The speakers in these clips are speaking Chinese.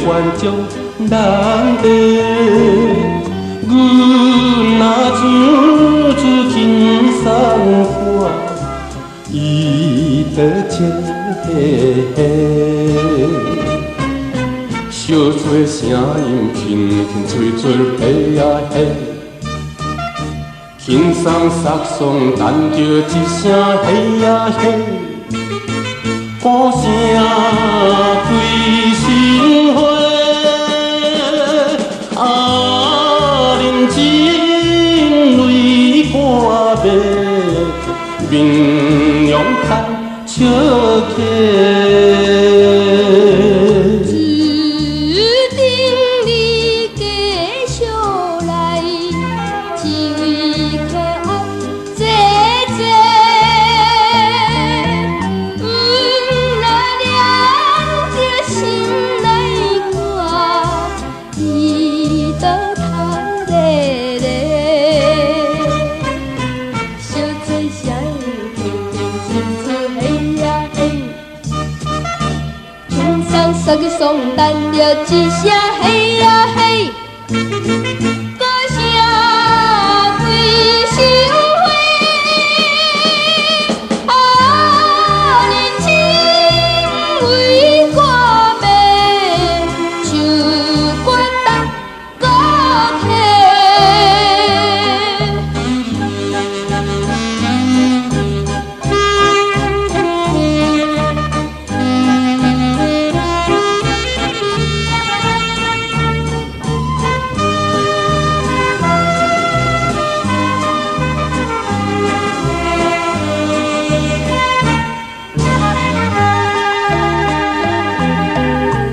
万种难得，阮若唱出轻松歌，伊就切小嘴声音轻轻吹出嘿呀嘿，轻松撒爽等着一声嘿呀嘿，歌声开心花，认真泪干白，面容看笑起。三个松等着一声嘿呀嘿，歌声开心花，认真为歌迷，唱歌当歌客。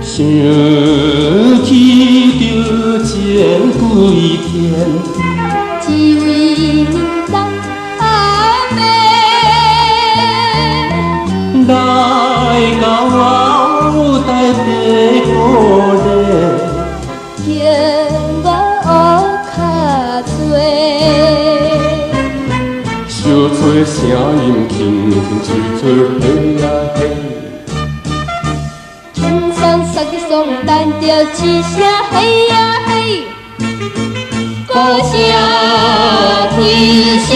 想起着前几天，一位年老阿妹来到我台北过日，嫌我学较多，小嘴声音轻轻吹出嘿呀嘿。三个松等着一声嘿呀嘿，歌声开心。